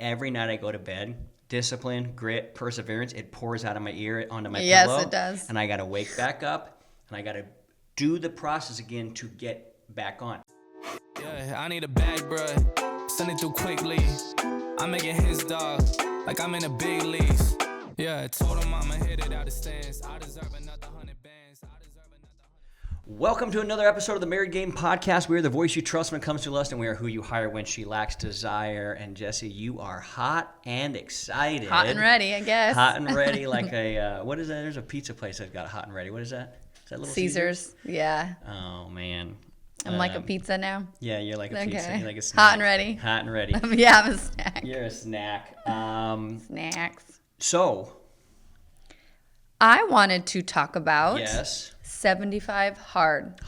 every night I go to bed, discipline, grit, perseverance, it pours out of my ear onto my pillow. Yes, it does. And I got to wake back up, and I got to do the process again to get back on. Yeah, I need a bag, bruh. Send it through quickly. I'm making his dog like I'm in the big leagues. Yeah, I told him I'ma hit it out of stands. I deserve another 100 bands. Welcome to another episode of the Married Game Podcast. We are the voice you trust when it comes to lust, and we are who you hire when she lacks desire. And Jesse, you are hot and excited. Hot and ready, I guess. Hot and ready, like a, what is that? There's a pizza place that's got hot and ready. What is that? Is that Little Caesars? Yeah. Oh, man. I'm like a pizza now. Yeah, you're like a pizza. You're like a snack. Hot and ready. Hot and ready. Yeah, I'm a snack. You're a snack. Snacks. So. I wanted to talk about yes. 75 hard.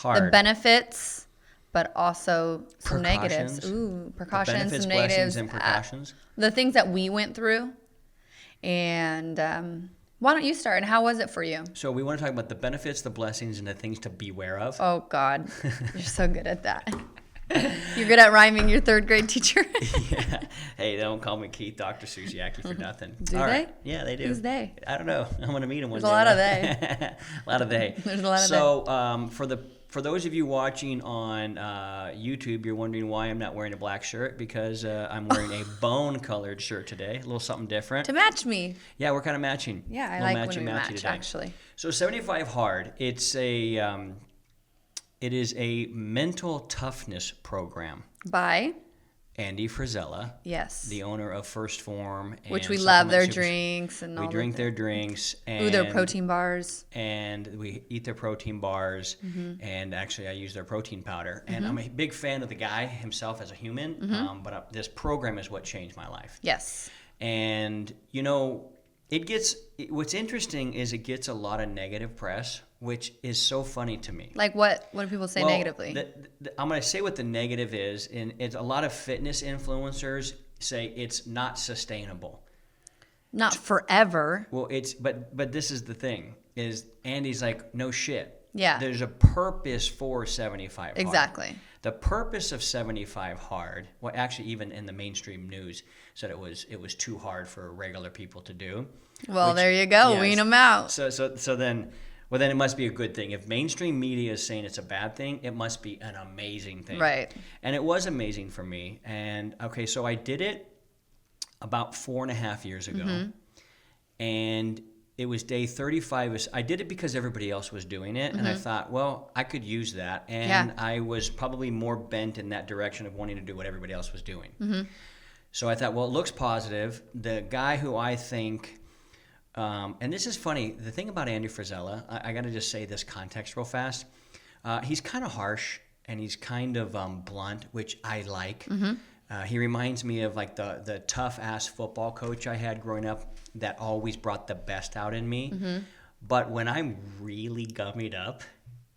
The benefits, but also some negatives. Ooh, precautions, benefits, some negatives. Blessings, and precautions. The things that we went through. And why don't you start? And how was it for you? So we want to talk about the benefits, the blessings, and the things to beware of. Oh, God. You're so good at that. You're good at rhyming, your third grade teacher. Yeah. Hey, they don't call me Keith Dr. Suziaki for nothing. Do All they? Right. Yeah, they do. Who's they? I don't know. I'm going to meet them one There's day. A lot of they. A lot of they. There's a lot of they. So for those of you watching on YouTube, you're wondering why I'm not wearing a black shirt, because I'm wearing a bone-colored shirt today, a little something different. To match me. Yeah, we're kind of matching. Yeah, I like when we match, today. Actually. So 75 Hard, it is a mental toughness program. By? Andy Frizella. Yes. The owner of First Form. And which we love their drinks. And we drink their drinks. And their protein bars. And we eat their protein bars. Mm-hmm. And actually I use their protein powder. Mm-hmm. And I'm a big fan of the guy himself as a human. Mm-hmm. But this program is what changed my life. Yes. And, what's interesting is it gets a lot of negative press, which is so funny to me. Like what? What do people say negatively? I'm going to say what the negative is, and it's a lot of fitness influencers say it's not sustainable. Not forever. Well, but this is the thing, is Andy's like, no shit. Yeah. There's a purpose for 75 Hard. Exactly. The purpose of 75 Hard, well, actually even in the mainstream news, said it was too hard for regular people to do. Well, there you go. Yes. Wean them out. So then it must be a good thing. If mainstream media is saying it's a bad thing, it must be an amazing thing. Right. And it was amazing for me. And, okay, so I did it about 4.5 years ago. Mm-hmm. And it was day 35. I did it because everybody else was doing it. Mm-hmm. And I thought, well, I could use that. And I was probably more bent in that direction of wanting to do what everybody else was doing. Mm-hmm. So I thought, well, it looks positive. The guy who I think... and this is funny. The thing about Andy Frizella, I got to just say this context real fast. He's kind of harsh and he's kind of blunt, which I like. Mm-hmm. He reminds me of like the tough-ass football coach I had growing up that always brought the best out in me. Mm-hmm. But when I'm really gummied up,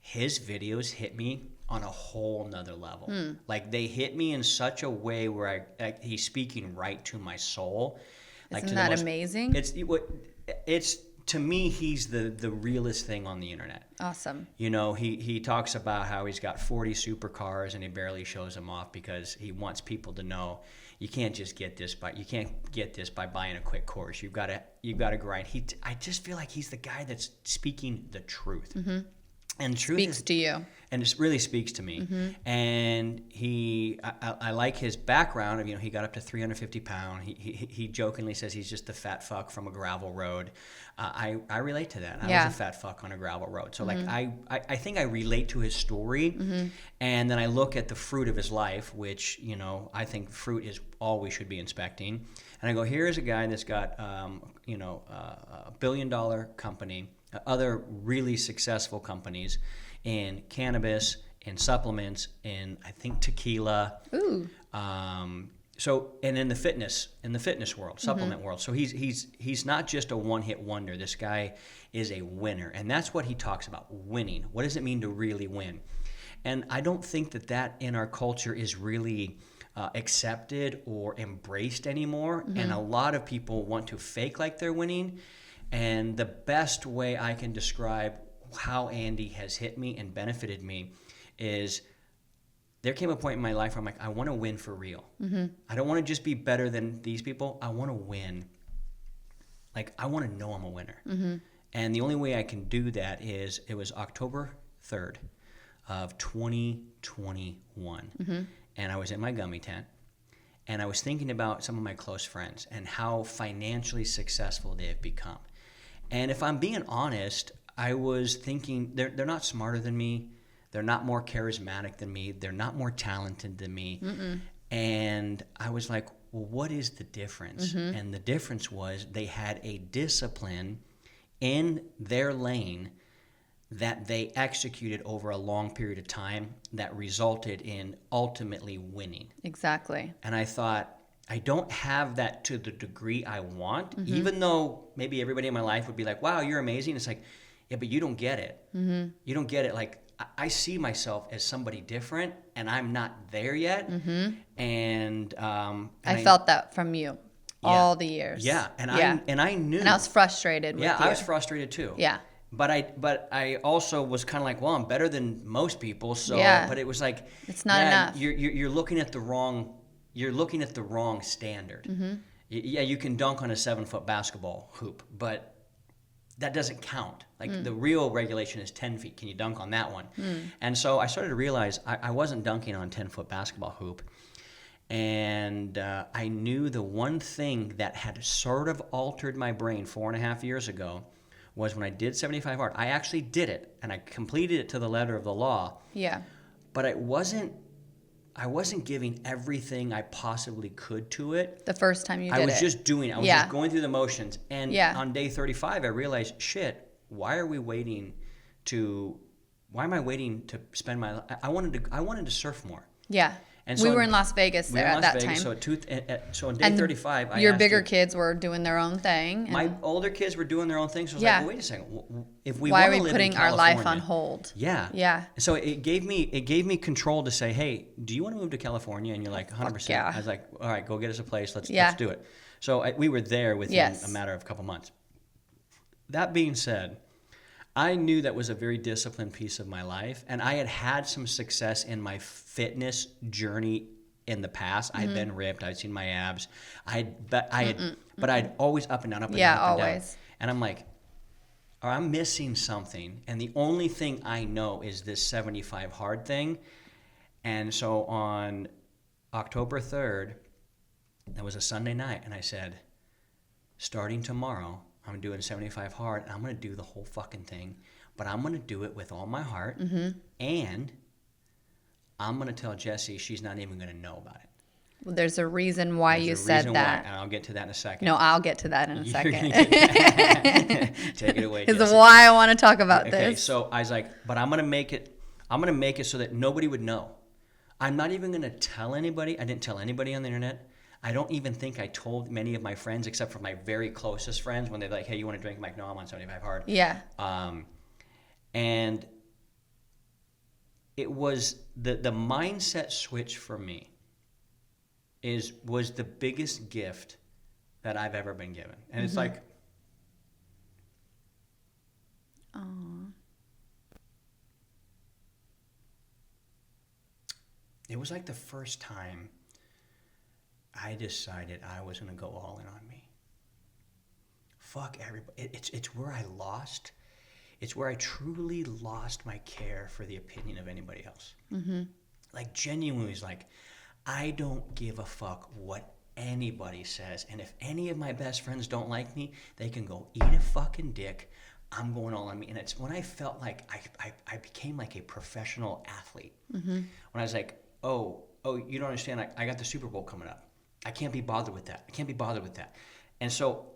his videos hit me on a whole nother level. Mm. Like they hit me in such a way where he's speaking right to my soul. Isn't that amazing? It's to me, he's the realest thing on the internet. Awesome. He talks about how he's got 40 supercars and he barely shows them off because he wants people to know you can't get this by buying a quick course. You've got to grind. I just feel like he's the guy that's speaking the truth. Mm-hmm. And truth speaks to you. And it really speaks to me. Mm-hmm. And I like his background of, he got up to 350 pounds. He jokingly says he's just a fat fuck from a gravel road. I relate to that. I was a fat fuck on a gravel road. So mm-hmm. I think I relate to his story. Mm-hmm. And then I look at the fruit of his life, which, I think fruit is all we should be inspecting. And I go, here is a guy that's got, a $1 billion company, other really successful companies in cannabis, in supplements, in I think tequila. Ooh. So and in the fitness world, supplement mm-hmm. world. So he's not just a one-hit wonder. This guy is a winner, and that's what he talks about: winning. What does it mean to really win? And I don't think that in our culture is really accepted or embraced anymore. Mm-hmm. And a lot of people want to fake like they're winning. And the best way I can describe how Andy has hit me and benefited me is there came a point in my life where I'm like, I want to win for real. I don't want to just be better than these people. I want to win. Like, I want to know I'm a winner. And the only way I can do that is, it was October 3rd of 2021. And I was in my gummy tent. And I was thinking about some of my close friends and how financially successful they have become. And if I'm being honest, I was thinking they're not smarter than me. They're not more charismatic than me. They're not more talented than me. And I was like, well, what is the difference? And the difference was they had a discipline in their lane that they executed over a long period of time that resulted in ultimately winning. Exactly. And I thought, I don't have that to the degree I want, even though maybe everybody in my life would be like, wow, you're amazing. It's like, yeah, but you don't get it. You don't get it. Like, I see myself as somebody different, and I'm not there yet. And I felt that from you all the years. Yeah, and I knew. And I was frustrated with you. Yeah, I was frustrated too. Yeah. But I also was kind of like, well, I'm better than most people. So, but it was like, it's not enough. You're looking at the wrong. You're looking at the wrong standard. Yeah, you can dunk on a 7-foot basketball hoop, but that doesn't count. Like the real regulation is 10 feet. Can you dunk on that one? And so I started to realize I wasn't dunking on a 10-foot basketball hoop. And I knew the one thing that had sort of altered my brain 4.5 years ago was when I did 75 hard. I actually did it, and I completed it to the letter of the law. Yeah. But I wasn't giving everything I possibly could to it. The first time you did it. I was just doing it. I was just going through the motions. And on day 35, I realized, shit, why am I waiting to spend my life? I wanted to surf more. Yeah. And we were in Las Vegas there at that time. So on day 35, your bigger kids were doing their own thing. My older kids were doing their own thing. So I was like, well, wait a second. If we why want are to we live putting in our California, life on hold? Yeah. Yeah. So it gave me control to say, hey, do you want to move to California? And you're like, 100%. Yeah. I was like, all right, go get us a place. Let's do it. So we were there within a matter of a couple months. That being said, I knew that was a very disciplined piece of my life, and I had some success in my fitness journey in the past. I had been ripped. I'd seen my abs. But I'd always up and down, up and down, up and down. And I'm like, I'm missing something. And the only thing I know is this 75 hard thing. And so on October 3rd, that was a Sunday night, and I said, starting tomorrow, I'm doing 75 hard, and I'm going to do the whole fucking thing. But I'm going to do it with all my heart. And I'm going to tell Jessie she's not even going to know about it. Well, there's a reason why you said that. And I'll get to that in a second. No, I'll get to that in a second. Take it away, This Jessie. is why I want to talk about this. Okay, so I was like, but I'm going to make it so that nobody would know. I'm not even going to tell anybody. I didn't tell anybody on the internet. I don't even think I told many of my friends, except for my very closest friends, when they're like, hey, you want to drink? I'm like, no, I'm on 75 hard. Yeah. And it was the mindset switch for me was the biggest gift that I've ever been given. And it's like, it was like the first time I decided I was going to go all in on me. Fuck everybody. It's where I lost. It's where I truly lost my care for the opinion of anybody else. Like, genuinely, it's like, I don't give a fuck what anybody says. And if any of my best friends don't like me, they can go eat a fucking dick. I'm going all on me. And it's when I felt like I became like a professional athlete. When I was like, oh, you don't understand. I got the Super Bowl coming up. I can't be bothered with that. And so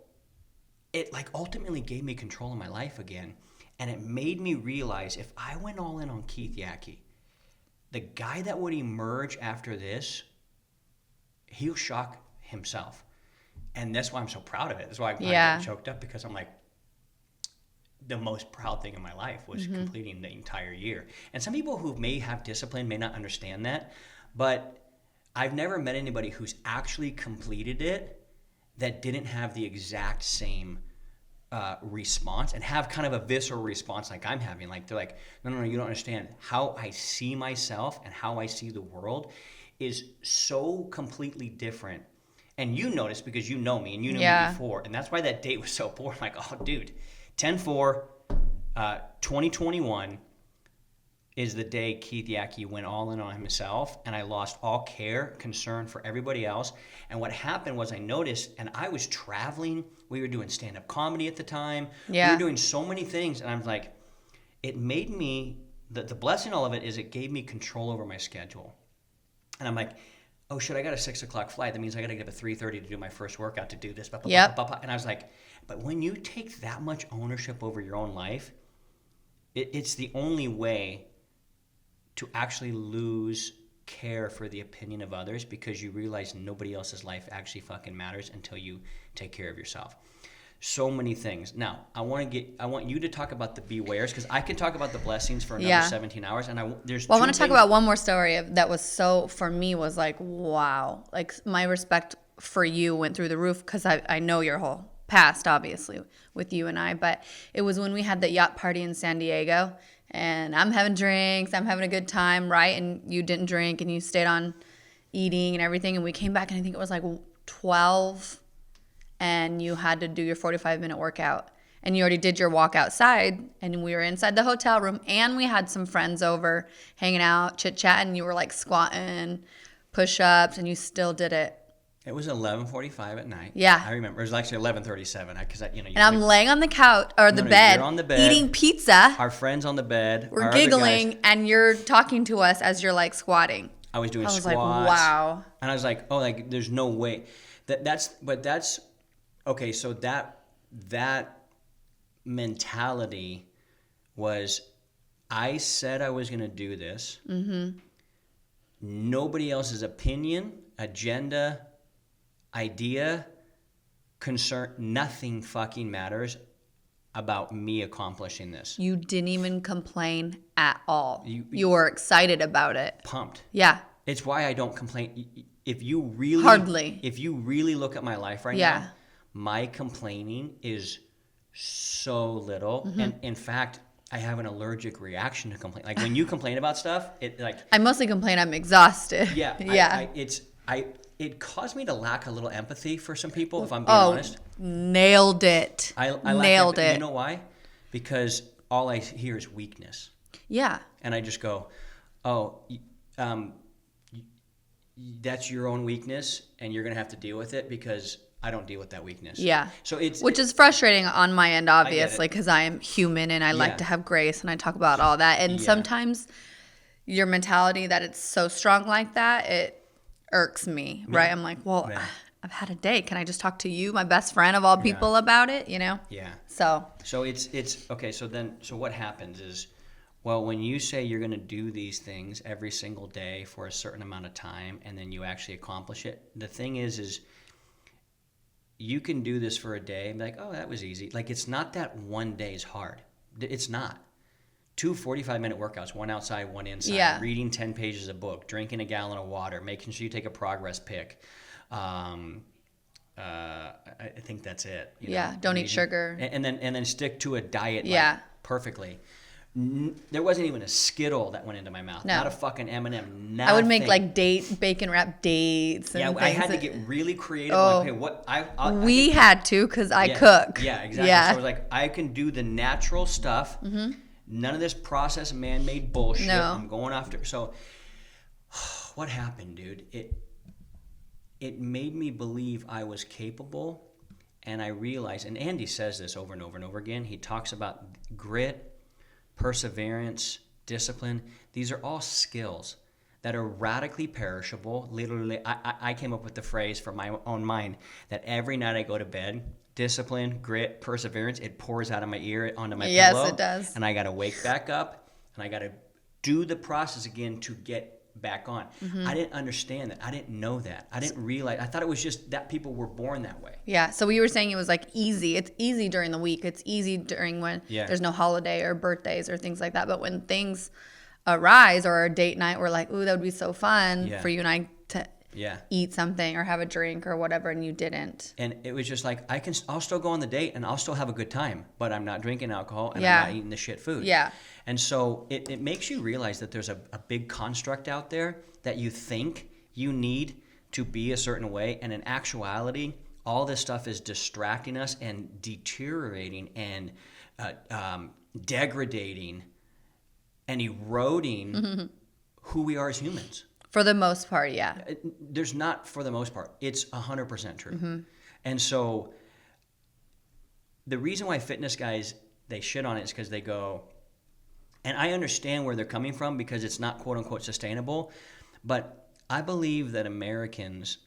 it like ultimately gave me control of my life again. And it made me realize if I went all in on Keith Yackey, the guy that would emerge after this, he'll shock himself. And that's why I'm so proud of it. That's why I get choked up, because I'm like, the most proud thing in my life was completing the entire year. And some people who may have discipline may not understand that, but I've never met anybody who's actually completed it that didn't have the exact same response and have kind of a visceral response like I'm having. Like they're like, no, you don't understand. How I see myself and how I see the world is so completely different. And you notice because you know me and you knew me before. And that's why that date was so boring. Like, oh, dude, 10/4, 2021 is the day Keith Yackey went all in on himself, and I lost all care, concern for everybody else. And what happened was I noticed, and I was traveling. We were doing stand-up comedy at the time. Yeah. We were doing so many things, and I'm like, it made me, the blessing of all of it is it gave me control over my schedule. And I'm like, oh shit, I got a 6 o'clock flight. That means I got to get up at 3:30 to do my first workout, to do this. Blah, blah, Yep. blah, blah, blah. And I was like, but when you take that much ownership over your own life, it's the only way to actually lose care for the opinion of others, because you realize nobody else's life actually fucking matters until you take care of yourself. So many things. Now, I want you to talk about the bewares, because I can talk about the blessings for another 17 hours, and I want to talk about one more story that was so, for me, was like, wow. Like, my respect for you went through the roof, because I know your whole past, obviously, with you and I, but it was when we had the yacht party in San Diego, and I'm having drinks, I'm having a good time, right? And you didn't drink, and you stayed on eating and everything, and we came back, and I think it was like 12, and you had to do your 45-minute workout, and you already did your walk outside, and we were inside the hotel room, and we had some friends over hanging out, chit-chatting, and you were like squatting, push-ups, and you still did it. It was 11:45 at night. Yeah. I remember. It was actually 11:37 because And I'm laying on the couch or the bed, you're on the bed, eating pizza. Our friends on the bed. We're giggling, and you're talking to us as you're like squatting. I was doing squats. I was like, wow. And I was like, oh, like there's no way. That's okay. So that mentality was, I said I was going to do this. Mm-hmm. Nobody else's opinion, agenda, idea, concern, nothing fucking matters about me accomplishing this. You didn't even complain at all. You were excited about it. Pumped. Yeah. It's why I don't complain. If you really look at my life right now, my complaining is so little. Mm-hmm. And in fact, I have an allergic reaction to complain. Like when you complain about stuff, I mostly complain I'm exhausted. Yeah. Yeah. It caused me to lack a little empathy for some people, if I'm being honest. Nailed it. I nailed it. You know why? Because all I hear is weakness. Yeah. And I just go, oh, that's your own weakness, and you're going to have to deal with it because I don't deal with that weakness. Yeah. So which is frustrating on my end, obviously, because I am human and I like to have grace, and I talk about all that. And sometimes your mentality that it's so strong like that, it irks me, right? I'm like, well, I've had a day. Can I just talk to you, my best friend of all people, about it? You know? Yeah. So it's okay. So what happens is, well, when you say you're going to do these things every single day for a certain amount of time, and then you actually accomplish it, the thing is you can do this for a day and be like, oh, that was easy. Like, it's not that one day is hard. It's not. 2 45-minute workouts, one outside, one inside, reading 10 pages of book, drinking a gallon of water, making sure you take a progress pic. I think that's it. Don't eat sugar. And then stick to a diet perfectly. There wasn't even a Skittle that went into my mouth. No. Not a fucking M&M. Nothing. I would make like bacon wrap dates. And I had to get really creative. Oh, like, we had to because I cook. Yeah, exactly. Yeah. So I was like, I can do the natural stuff. Mm-hmm. None of this processed, man-made bullshit. No. I'm going after. So, what happened, dude? It made me believe I was capable, and I realized. And Andy says this over and over and over again. He talks about grit, perseverance, discipline. These are all skills that are radically perishable. Literally, I came up with the phrase from my own mind that every night I go to bed. Discipline, grit, perseverance, it pours out of my ear onto my pillow. Yes, it does. And I got to wake back up, and I got to do the process again to get back on. Mm-hmm. I didn't understand that. I didn't know that. I didn't realize. I thought it was just that people were born that way. Yeah. So you were saying it was like easy. It's easy during the week. It's easy during when there's no holiday or birthdays or things like that. But when things arise or a date night, we're like, ooh, that would be so fun for you and I to eat something or have a drink or whatever, and you didn't. And it was just like, I'll still go on the date and I'll still have a good time, but I'm not drinking alcohol and I'm not eating the shit food. Yeah. And so it makes you realize that there's a big construct out there that you think you need to be a certain way. And in actuality, all this stuff is distracting us and deteriorating and degrading and eroding who we are as humans. For the most part, yeah. There's not for the most part. It's 100% true. And so the reason why fitness guys, they shit on it is because they go, and I understand where they're coming from because it's not quote unquote sustainable, but I believe that Americans,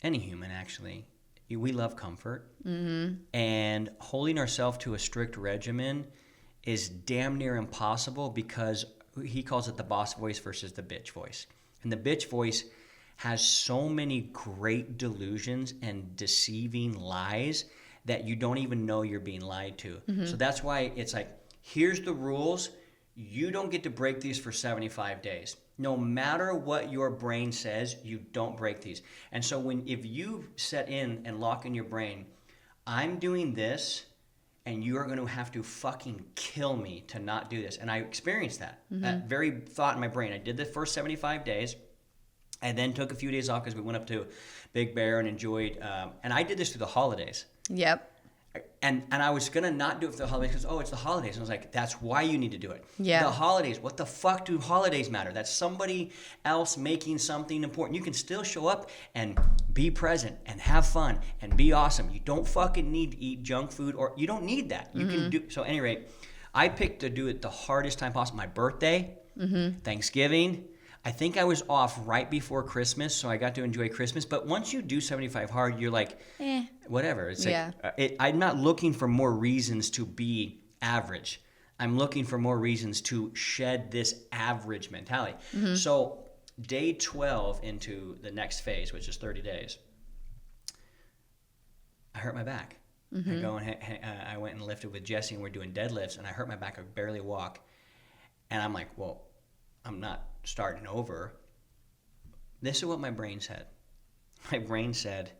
any human actually, we love comfort, and holding ourselves to a strict regimen is damn near impossible because he calls it the boss voice versus the bitch voice. And the bitch voice has so many great delusions and deceiving lies that you don't even know you're being lied to. So that's why it's like, here's the rules. You don't get to break these for 75 days. No matter what your brain says, you don't break these. And so if you set in and lock in your brain, I'm doing this, and you are going to have to fucking kill me to not do this. And I experienced that. That very thought in my brain. I did the first 75 days. I then took a few days off because we went up to Big Bear and enjoyed. And I did this through the holidays. Yep. And I was going to not do it for the holidays because, it's the holidays. And I was like, that's why you need to do it. Yeah. The holidays, what the fuck do holidays matter? That's somebody else making something important. You can still show up and be present and have fun and be awesome. You don't fucking need to eat junk food, or you don't need that. You can do. So at any rate, I picked to do it the hardest time possible. My birthday, Thanksgiving. I think I was off right before Christmas, so I got to enjoy Christmas. But once you do 75 hard, you're like, whatever. It's like, I'm not looking for more reasons to be average. I'm looking for more reasons to shed this average mentality. So day 12 into the next phase, which is 30 days, I hurt my back. I went and lifted with Jesse, and we're doing deadlifts, and I hurt my back. I could barely walk. And I'm like, well, I'm not starting over. This is what my brain said. My brain said,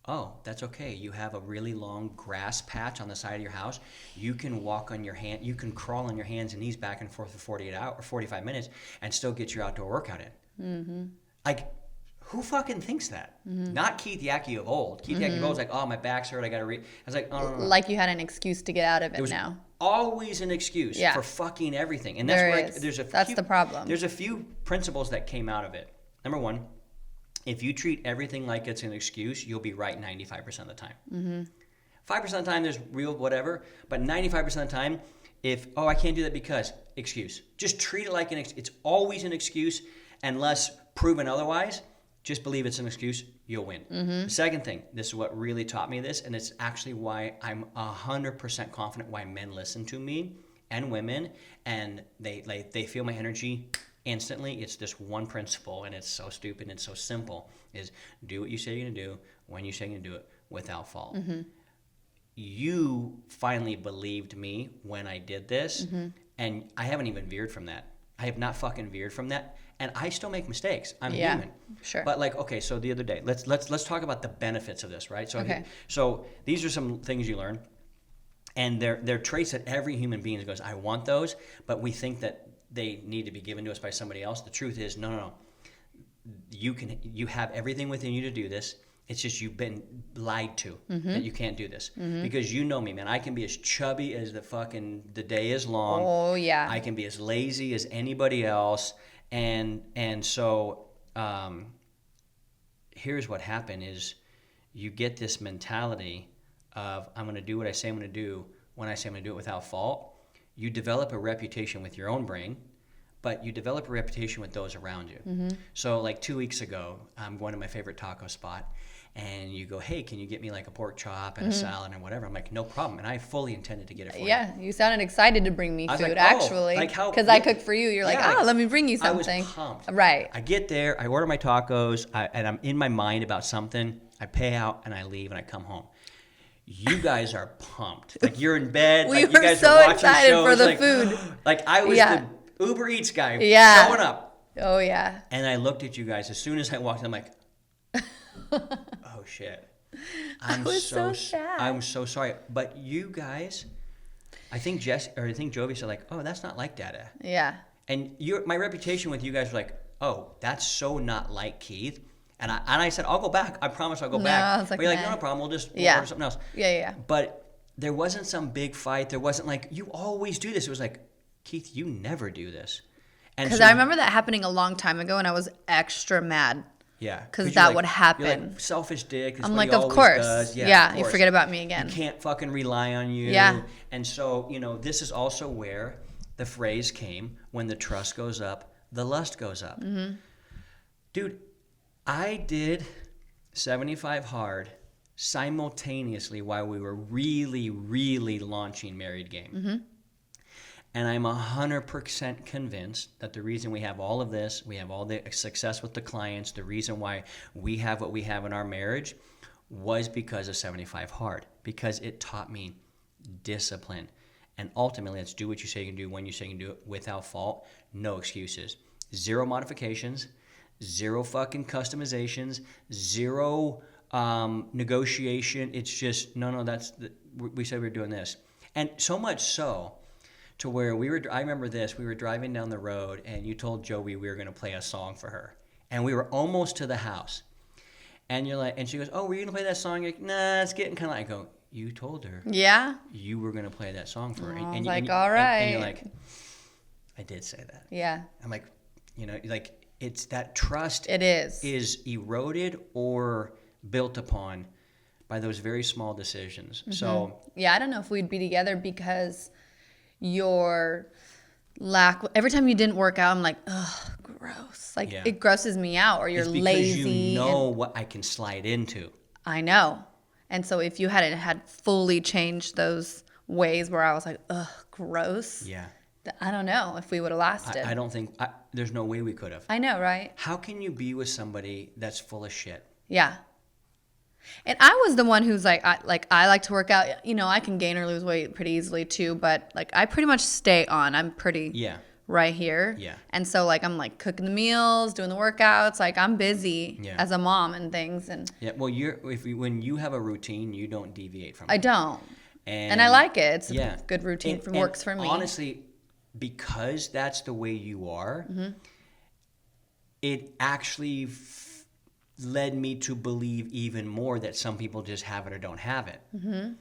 oh, that's okay. You have a really long grass patch on the side of your house. You can walk on your hand. You can crawl on your hands and knees back and forth for 48 hours or 45 minutes and still get your outdoor workout in. Like, who fucking thinks that? Not Keith Yackey of old. Keith Yackey of old was like, oh, my back's hurt. I got to I was like, oh, no. Like you had an excuse to get out of it now. Always an excuse for fucking everything. And that's That's the problem. There's a few principles that came out of it. Number one, if you treat everything like it's an excuse, you'll be right 95% of the time. 5% of the time there's real whatever, but 95% of the time, I can't do that because, excuse. Just treat it like it's always an excuse unless proven otherwise. Just believe it's an excuse, you'll win. The second thing, this is what really taught me this, and it's actually why I'm 100% confident why men listen to me and women, and they feel my energy instantly. It's this one principle, and it's so stupid and it's so simple, is do what you say you're going to do when you say you're going to do it without fault. You finally believed me when I did this, and I haven't even veered from that. I have not fucking veered from that. And I still make mistakes. I'm human. Sure. But so the other day, let's talk about the benefits of this, right? So so these are some things you learn, and they're traits that every human being goes, I want those, but we think that they need to be given to us by somebody else. The truth is, no. You have everything within you to do this. It's just you've been lied to that you can't do this. Because you know me, man. I can be as chubby as the day is long. Oh, yeah. I can be as lazy as anybody else. And so here's what happened is you get this mentality of I'm going to do what I say I'm going to do when I say I'm going to do it without fault. You develop a reputation with your own brain, but you develop a reputation with those around you. So like 2 weeks ago, I'm going to my favorite taco spot, and you go, hey, can you get me like a pork chop and a salad and whatever? I'm like, no problem. And I fully intended to get it for you. Yeah, you sounded excited to bring me food, like, actually. Because I cooked for you. You're like, let me bring you something. I was pumped. Right. I get there, I order my tacos, and I'm in my mind about something. I pay out, and I leave, and I come home. You guys are pumped. Like, you're in bed. We like, were you guys so are watching excited shows, for the like, food. Like, I was the Uber Eats guy showing up. Oh, yeah. And I looked at you guys. As soon as I walked in, I'm like, Oh shit. I was so sad. I'm so sorry. But you guys, I think Jovi said like, oh, that's not like Dada. Yeah. And my reputation with you guys was like, oh, that's so not like Keith. And I said, I'll go back. I promise I'll go back. I was like, but you're like, nah. no problem. We'll Yeah. order something else. Yeah. But there wasn't some big fight. There wasn't like, you always do this. It was like, Keith, you never do this. Because I remember that happening a long time ago, and I was extra mad. Yeah. Because that would happen. You're like, selfish dick. I'm like, of course. Does. Yeah, of you course. forget about me again. You can't fucking rely on you. Yeah. And so, this is also where the phrase came, when the trust goes up, the lust goes up. Mm-hmm. Dude, I did 75 hard simultaneously while we were really, really launching Married Game. Mm-hmm. And I'm 100% convinced that the reason we have all of this, we have all the success with the clients, the reason why we have what we have in our marriage was because of 75 hard. Because it taught me discipline. And ultimately, let's do what you say you can do when you say you can do it without fault. No excuses. Zero modifications. Zero fucking customizations. Zero negotiation. It's just, no, we said we were doing this. And so much so, to where I remember this, we were driving down the road and you told Joey we were going to play a song for her. And we were almost to the house. And you're like, and she goes, oh, were you going to play that song? You're like, nah, it's getting kind of like, I go, you told her. Yeah. You were going to play that song for her. I was like, all right. And you're like, I did say that. Yeah. I'm like, like it's that trust. It is. Is eroded or built upon by those very small decisions. Mm-hmm. So. Yeah, I don't know if we'd be together because your every time you didn't work out, I'm like, ugh, gross. Like, it grosses me out, or you're lazy. Because you know what I can slide into. I know. And so if you hadn't had fully changed those ways where I was like, ugh, gross. Yeah. I don't know if we would have lasted. I don't think, there's no way we could have. I know, right? How can you be with somebody that's full of shit? Yeah. And I was the one who's like, I like to work out. I can gain or lose weight pretty easily too, but like I pretty much stay on. I'm pretty right here. Yeah. And so like I'm like cooking the meals, doing the workouts. Like I'm busy as a mom and things. And well, when you have a routine, you don't deviate from it. I don't. And I like it. It's a good routine. Works for me. Honestly, because that's the way you are, it actually led me to believe even more that some people just have it or don't have it. Mm-hmm.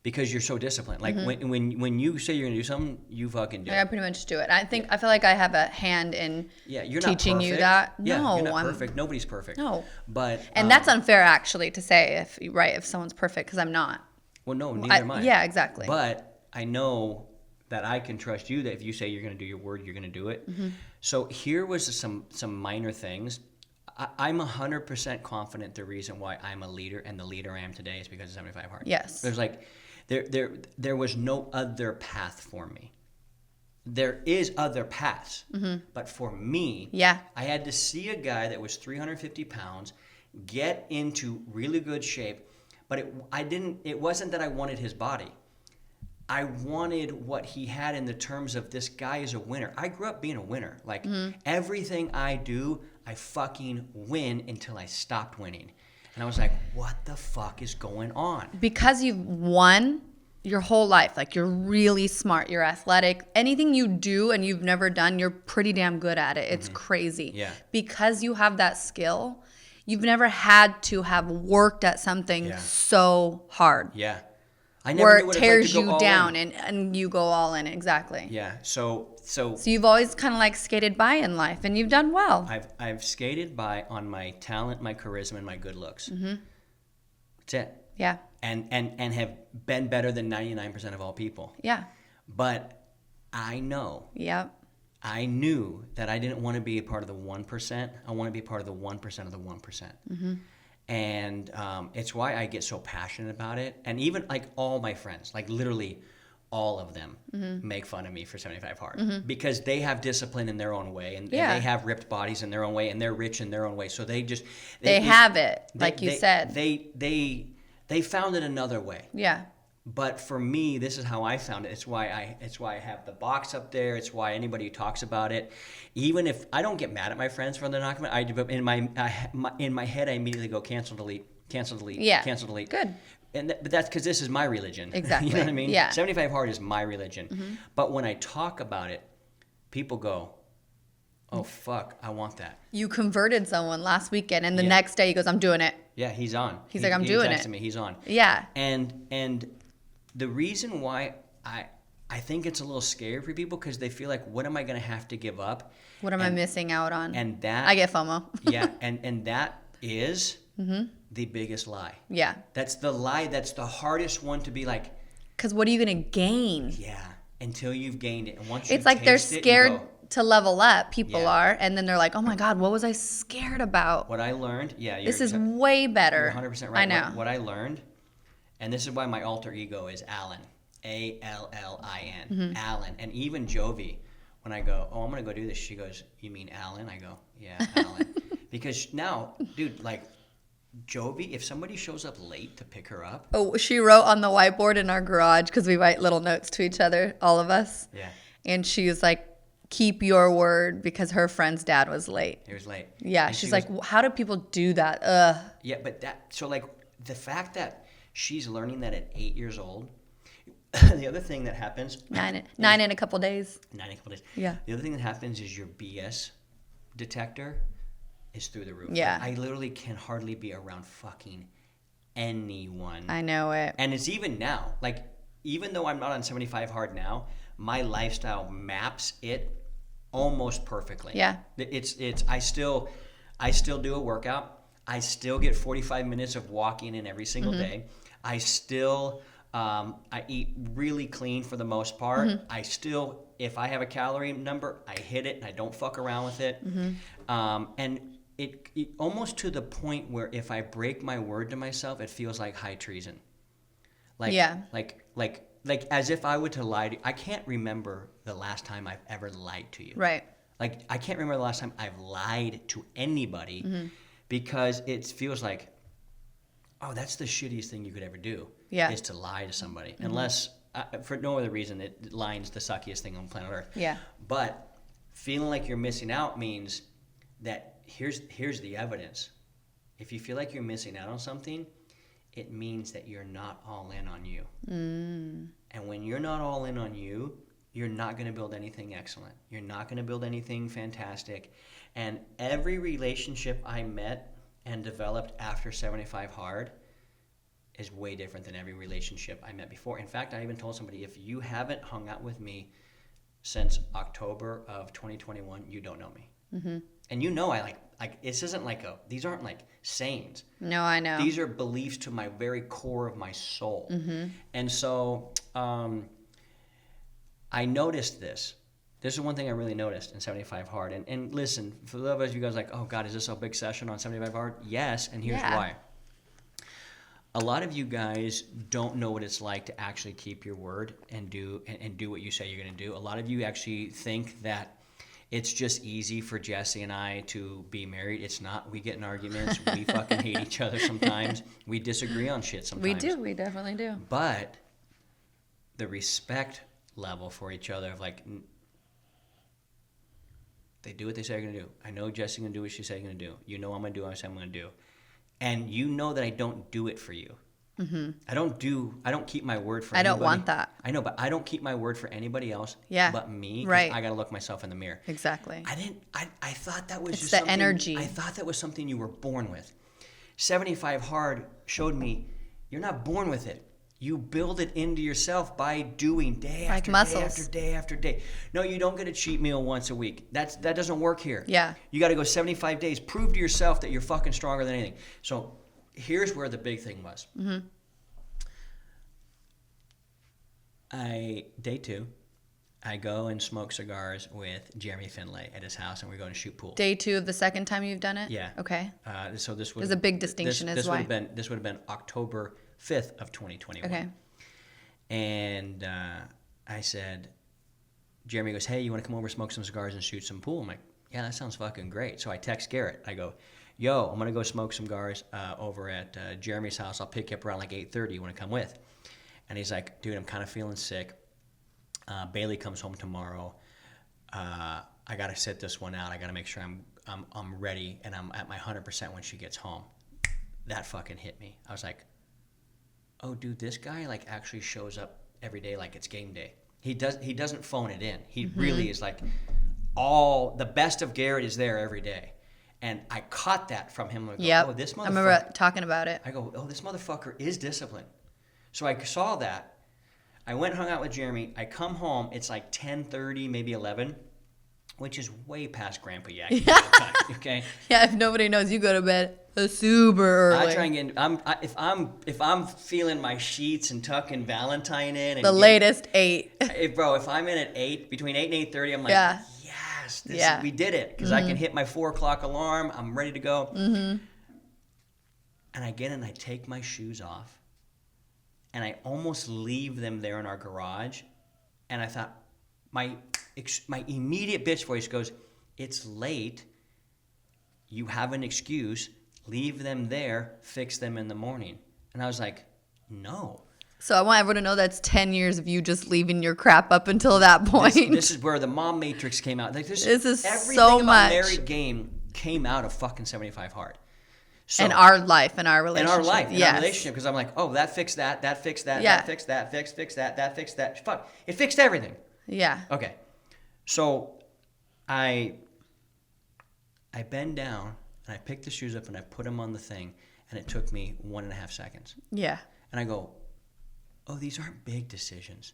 Because you're so disciplined. Like when you say you're gonna do something, you fucking do it. I pretty much do it. I feel like I have a hand in you're teaching not you that. Yeah, no, you're not perfect. Nobody's perfect. No. But and that's unfair actually to say if someone's perfect, because I'm not. Well, no, neither am I. Yeah, exactly. But I know that I can trust you that if you say you're gonna do your word, you're gonna do it. Mm-hmm. So here was some minor things. I'm 100% confident the reason why I'm a leader and the leader I am today is because of 75 Hard. Yes. There's like, there was no other path for me. There is other paths, but for me, I had to see a guy that was 350 pounds get into really good shape, but it wasn't that I wanted his body. I wanted what he had in the terms of this guy is a winner. I grew up being a winner. Like everything I do, I fucking win until I stopped winning. And I was like, what the fuck is going on? Because you've won your whole life. Like you're really smart. You're athletic. Anything you do and you've never done, you're pretty damn good at it. It's crazy. Yeah. Because you have that skill, you've never had to have worked at something so hard. Yeah. Where it tears you down and you go all in. Exactly. Yeah. So you've always kind of like skated by in life, and you've done well. I've skated by on my talent, my charisma, and my good looks. Mm-hmm. That's it. Yeah. And have been better than 99% of all people. Yeah. But I know. Yep. I knew that I didn't want to be a part of the 1%. I want to be part of the 1% of the 1%. Mm-hmm. And it's why I get so passionate about it. And even like all my friends, like literally all of them make fun of me for 75 Hard because they have discipline in their own way and they have ripped bodies in their own way and they're rich in their own way. So they have it, like you said. They found it another way. Yeah. But for me, this is how I found it. It's why I have the box up there. It's why anybody who talks about it, even if I don't get mad at my friends for the knocking, I do. In my head, I immediately go cancel, delete, cancel, delete, Yeah. cancel, delete. Good. But that's because this is my religion. Exactly. You know what I mean? Yeah. 75 hard is my religion. But when I talk about it, people go, "Oh fuck, I want that." You converted someone last weekend, and the Yeah. next day he goes, "I'm doing it." Yeah, he's on. He's like, "I'm doing texted it." me, he's on. Yeah. And the reason why I think it's a little scary for people because they feel like, what am I going to have to give up? What am I missing out on? And that I get FOMO. yeah, and that is the biggest lie. Yeah. That's the lie. That's the hardest one to be like, Because what are you going to gain? yeah, until you've gained it. And once you It's like they're taste it, you scared go, to level up. People Yeah. are. And then they're like, oh my God, what was I scared about? what I learned, yeah, This is way better. you're 100% right. I know. What I learned, and this is why my alter ego is Alan. Allin. Mm-hmm. Alan. And even Jovi, when I go, oh, I'm going to go do this, she goes, you mean Alan? I go, yeah, Alan. Because now, dude, like, Jovi, if somebody shows up late to pick her up. Oh, she wrote on the whiteboard in our garage because we write little notes to each other, all of us. Yeah. And she was like, keep your word because her friend's dad was late. It was late. Yeah. And She's she like, goes, how do people do that? Ugh. yeah, but so like the fact that she's learning that at 8 years old, the other thing that happens. Nine in a couple days. 9 in a couple days. Yeah. The other thing that happens is your BS detector is through the roof. Yeah. Like, I literally can hardly be around fucking anyone. I know it. And it's even now. Like, even though I'm not on 75 hard now, my lifestyle maps it almost perfectly. Yeah. It's I still do a workout. I still get 45 minutes of walking in every single day. I still I eat really clean for the most part. I still, if I have a calorie number, I hit it and I don't fuck around with it. And it almost to the point where if I break my word to myself, it feels like high treason. Like, Yeah. like as if I were to lie to you. I can't remember the last time I've ever lied to you. Right. Like, I can't remember the last time I've lied to anybody because it feels like, oh, that's the shittiest thing you could ever do. Yeah. Is to lie to somebody. Unless, for no other reason, lying's the suckiest thing on planet Earth. Yeah. But feeling like you're missing out means that here's the evidence. If you feel like you're missing out on something, it means that you're not all in on you. And when you're not all in on you, you're not going to build anything excellent. You're not going to build anything fantastic. And every relationship I met and developed after 75 hard is way different than every relationship I met before. In fact, I even told somebody, if you haven't hung out with me since October of 2021, you don't know me. And you know, I like this isn't like these aren't like sayings. No, I know. These are beliefs to my very core of my soul. And so I noticed this. This is one thing I really noticed in 75 Hard. And listen, for those of you guys like, oh God, is this a big session on 75 Hard? Yes, and here's why. A lot of you guys don't know what it's like to actually keep your word and do what you say you're going to do. A lot of you actually think that it's just easy for Jesse and I to be married. It's not. We get in arguments. We fucking hate each other sometimes. We disagree on shit sometimes. We do. We definitely do. But the respect level for each other of like, they do what they say they're going to do. I know Jesse's going to do what she said she's going to do. You know I'm going to do what I say I'm going to do. And you know that I don't do it for you. I don't keep my word for anybody. I don't want that. I know, but I don't keep my word for anybody else but me. 'Cause Right. I got to look myself in the mirror. Exactly. I thought that was It's just the something, energy. I thought that was something you were born with. 75 Hard showed me you're not born with it. You build it into yourself by doing day Like after muscles. day after day after day. No, you don't get a cheat meal once a week. That doesn't work here. Yeah. You got to go 75 days. Prove to yourself that you're fucking stronger than anything. So here's where the big thing was. Day 2, I go and smoke cigars with Jeremy Finlay at his house, and we're going to shoot pool. Day 2 of the second time you've done it? Yeah. Okay. So this was There's a big distinction this is why. This would have been October 5th of 2021. Okay. And I said, Jeremy goes, hey, you want to come over, smoke some cigars, and shoot some pool? I'm like, yeah, that sounds fucking great. So I text Garrett. I go, yo, I'm going to go smoke some cigars over at Jeremy's house. I'll pick you up around like 8:30. You want to come with? And he's like, dude, I'm kind of feeling sick. Bailey comes home tomorrow. I got to sit this one out. I got to make sure I'm ready and I'm at my 100% when she gets home. That fucking hit me. I was like, oh, dude, this guy like actually shows up every day like it's game day. He doesn't phone it in. He really is like all the best of Garrett is there every day. And I caught that from him. Like, Yep. oh, this motherfucker. I remember talking about it. I go, oh, this motherfucker is disciplined. So I saw that. I went and hung out with Jeremy. I come home. It's like 10:30, maybe 11, which is way past Grandpa Yak time. Okay. Yeah, if nobody knows, you go to bed super early. I try and get. If I'm feeling my sheets and tucking Valentine in. And the latest 8. If I'm in at 8, between 8 and 8:30, I'm like, Yeah. yes, we did it, because I can hit my 4 o'clock alarm. I'm ready to go. And I get in, and I take my shoes off. And I almost leave them there in our garage. And I thought, my immediate bitch voice goes, it's late. You have an excuse. Leave them there. Fix them in the morning. And I was like, no. So I want everyone to know that's 10 years of you just leaving your crap up until that point. This is where the mom matrix came out. Like, this is everything so about much. Married Game came out of fucking 75 Hard. So, in our life, in our relationship. In our life, in yes. our relationship, because I'm like, oh, that fixed that, that fixed that, Yeah. that fixed that, fixed that, that fixed that. Fuck, it fixed everything. Yeah. Okay, so I bend down and I pick the shoes up and I put them on the thing, and it took me 1.5 seconds. Yeah. And I go, oh, these aren't big decisions.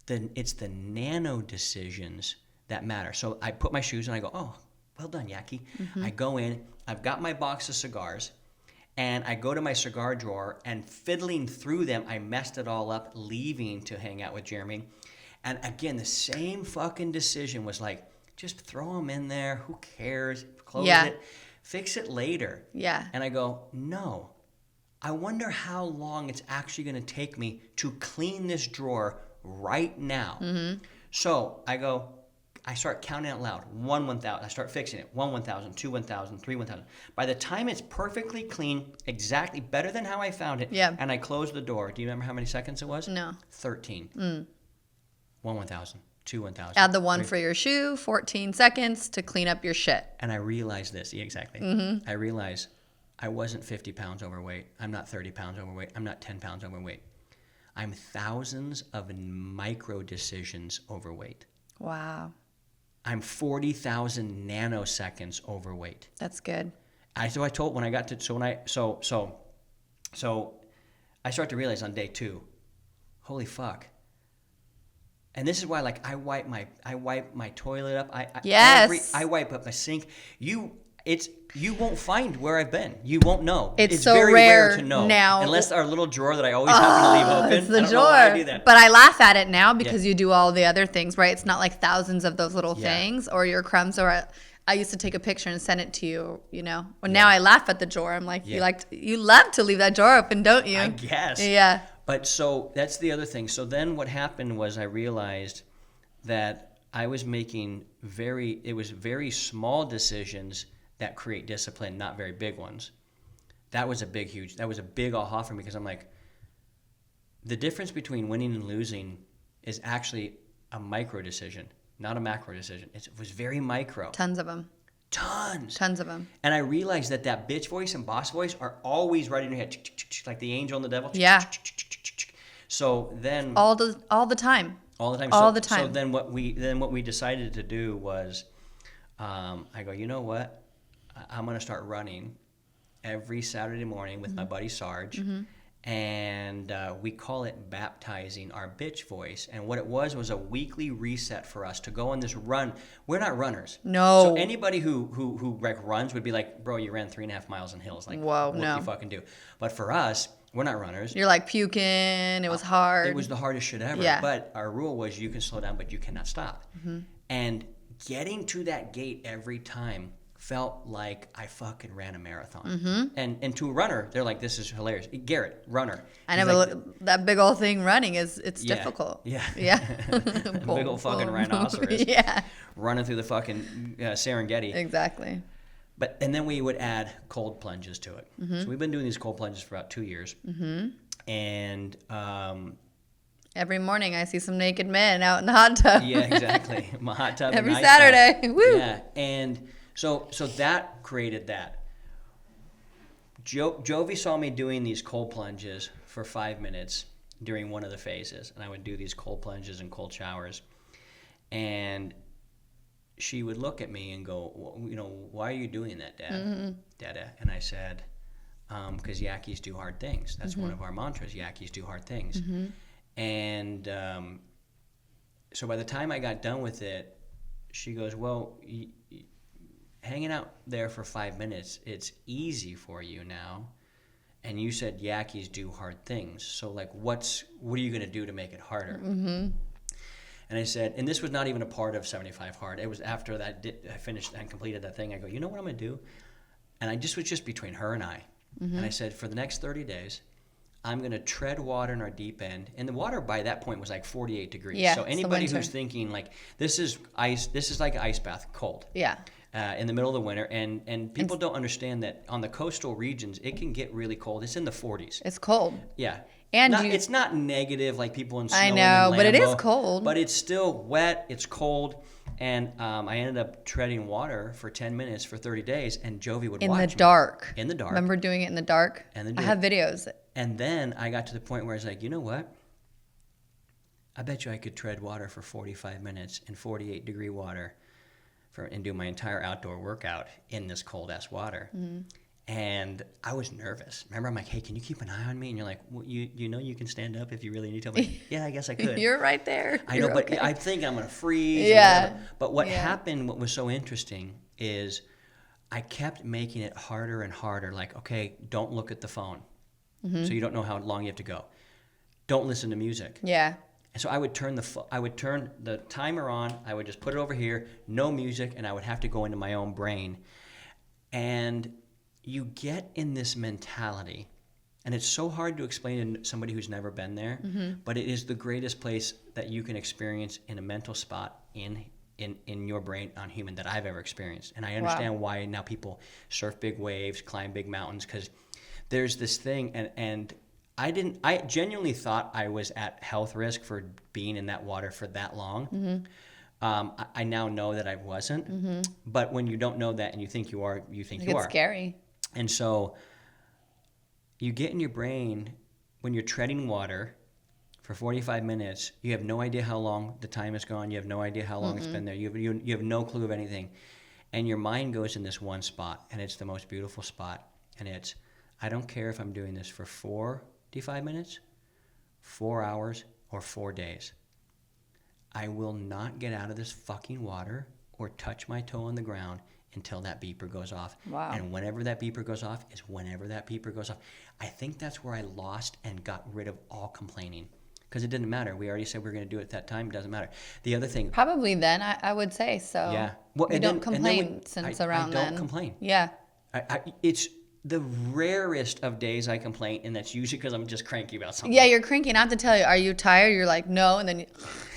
Then it's the nano decisions that matter. So I put my shoes and I go, oh, well done, Yaki. I go in, I've got my box of cigars, and I go to my cigar drawer, and fiddling through them, I messed it all up, leaving to hang out with Jeremy. And again, the same fucking decision was like, just throw them in there. Who cares? Close it. Fix it later. Yeah. And I go, no. I wonder how long it's actually going to take me to clean this drawer right now. So I start counting out loud. 1 1,000. I start fixing it. 1 1,000, 2 1,000, 3 1,000. By the time it's perfectly clean, exactly better than how I found it, and I close the door. Do you remember how many seconds it was? No. 13. 1 1,000, 2 1,000. Add the 1 for your shoe, 14 seconds to clean up your shit. And I realized this. Yeah, exactly. I realized I wasn't 50 pounds overweight. I'm not 30 pounds overweight. I'm not 10 pounds overweight. I'm thousands of micro decisions overweight. Wow. I'm 40,000 nanoseconds overweight. That's good. So I told when I got to so I start to realize on day 2, holy fuck. And this is why, like, I wipe my toilet up. I wipe up my sink. You won't find where I've been. You won't know. It's so very rare to know now. unless our little drawer that I always happen to leave open. It's the I don't drawer. know why I do that. But I laugh at it now because you do all the other things, right? It's not like thousands of those little Yeah. things or your crumbs. Or I used to take a picture and send it to you, you know. Well, now I laugh at the drawer. I'm like, you love to leave that drawer open, don't you? I guess. Yeah. But so that's the other thing. So then what happened was I realized that I was making very small decisions that create discipline, not very big ones. That was a big aha for me, because I'm like, the difference between winning and losing is actually a micro decision, not a macro decision. It was very micro. Tons of them. Tons of them. And I realized that bitch voice and boss voice are always right in your head, like the angel and the devil. Yeah. So then All the time. all the time. All the time. So then what we decided to do was, I go, you know what? I'm going to start running every Saturday morning with my buddy Sarge. And we call it baptizing our bitch voice. And what it was a weekly reset for us to go on this run. We're not runners. No. So anybody who like runs would be like, bro, you ran 3.5 miles in hills. Like, whoa, what no. do you fucking do? But for us, we're not runners. You're like puking. It was hard. It was the hardest shit ever. Yeah. But our rule was you can slow down, but you cannot stop. And getting to that gate every time felt like I fucking ran a marathon. And to a runner, they're like, this is hilarious. Garrett, runner. I He's know, like, but that big old thing running it's Yeah, difficult. yeah. Yeah. big old fucking rhinoceros. Yeah. Running through the fucking Serengeti. Exactly. And then we would add cold plunges to it. So we've been doing these cold plunges for about 2 years. And every morning I see some naked men out in the hot tub. yeah, exactly. My hot tub Every and ice Saturday. bath. Woo. Yeah, and so that created that. Jovi saw me doing these cold plunges for 5 minutes during one of the phases, and I would do these cold plunges and cold showers, and she would look at me and go, why are you doing that, Dad? Dada? And I said, because Yakis do hard things. That's one of our mantras. Yakis do hard things. And so by the time I got done with it, she goes, well, hanging out there for 5 minutes, it's easy for you now. And you said Yakis do hard things. So like, what are you going to do to make it harder? And I said, and this was not even a part of 75 Hard. It was after that I finished and completed that thing. I go, you know what I'm going to do? And was just between her and I. And I said, for the next 30 days, I'm going to tread water in our deep end. And the water by that point was like 48 degrees. Yeah, so anybody who's thinking like, this is like an ice bath, cold. Yeah. In the middle of the winter, and people don't understand that on the coastal regions, it can get really cold. It's in the 40s. It's cold. Yeah. And it's not negative like people in snow. I know, but it is Lambeau, cold. But it's still wet. It's cold. And I ended up treading water for 10 minutes for 30 days, and Jovi would watch me. In the dark. In the dark. Remember doing it in the dark? I have videos. And then I got to the point where I was like, you know what? I bet you I could tread water for 45 minutes in 48-degree water and do my entire outdoor workout in this cold-ass water. And I was nervous. Remember, I'm like, hey, can you keep an eye on me? And you're like, well, you know you can stand up if you really need to. I'm like, yeah, I guess I could. You're right there. I know, but I think I'm going to freeze. Yeah. But what happened, what was so interesting is I kept making it harder and harder. Like, okay, don't look at the phone. So you don't know how long you have to go. Don't listen to music. Yeah. And so I would turn the timer on. I would just put it over here, no music, and I would have to go into my own brain. And you get in this mentality, and it's so hard to explain to somebody who's never been there, but it is the greatest place that you can experience in a mental spot in your brain on human that I've ever experienced. And I understand why now people surf big waves, climb big mountains, because there's this thing, and I genuinely thought I was at health risk for being in that water for that long. I now know that I wasn't, but when you don't know that and you think you are, you think you are. It's scary. And so you get in your brain when you're treading water for 45 minutes, you have no idea how long the time has gone. You have no idea how long it's been there. You have no clue of anything. And your mind goes in this one spot, and it's the most beautiful spot. And it's, I don't care if I'm doing this for 45 minutes, 4 hours, or 4 days. I will not get out of this fucking water or touch my toe on the ground until that beeper goes off. Wow. And whenever that beeper goes off is whenever that beeper goes off. I think that's where I lost and got rid of all complaining. Because it didn't matter. We already said we were going to do it at that time. It doesn't matter. The other thing. Probably then, I would say so. Yeah. Well, we don't complain since around then. I don't complain. Yeah. It's the rarest of days I complain, and that's usually because I'm just cranky about something. Yeah, you're cranky. Not to tell you, are you tired? You're like, no. And then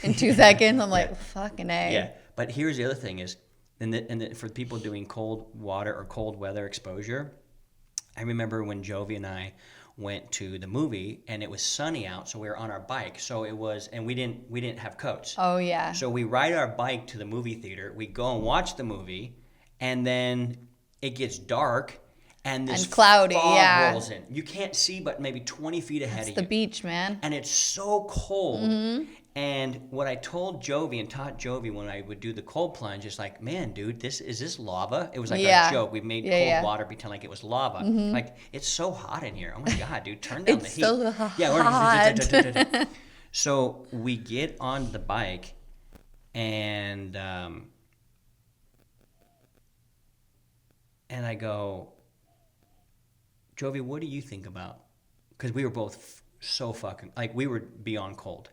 in 2 seconds, I'm like, fucking A. Yeah. But here's the other thing is, for people doing cold water or cold weather exposure, I remember when Jovi and I went to the movie and it was sunny out, so we were on our bike. So it was, and we didn't have coats. Oh yeah. So we ride our bike to the movie theater. We go and watch the movie, and then it gets dark, and this cloudy, fog rolls in. You can't see but maybe 20 feet ahead of you. It's the beach, man. And it's so cold. And what I told Jovi and taught Jovi when I would do the cold plunge is like, man, dude, is this lava? It was like a joke. We made cold water pretend like it was lava. Like, it's so hot in here. Oh my God, dude, turn down the heat. It's so hot. Yeah. So we get on the bike, and I go, Jovi, what do you think about? Because we were both so fucking, like, we were beyond cold.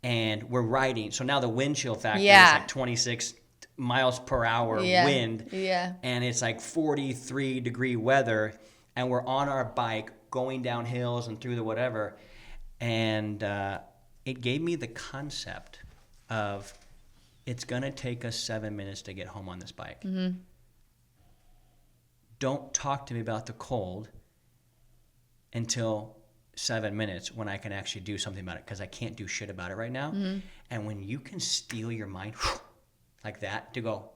And we're riding. So now the wind chill factor is like 26 miles per hour wind. Yeah. And it's like 43-degree weather. And we're on our bike going down hills and through the whatever. And it gave me the concept of it's going to take us 7 minutes to get home on this bike. Don't talk to me about the cold until 7 minutes when I can actually do something about it, because I can't do shit about it right now. And when you can steal your mind like that to go,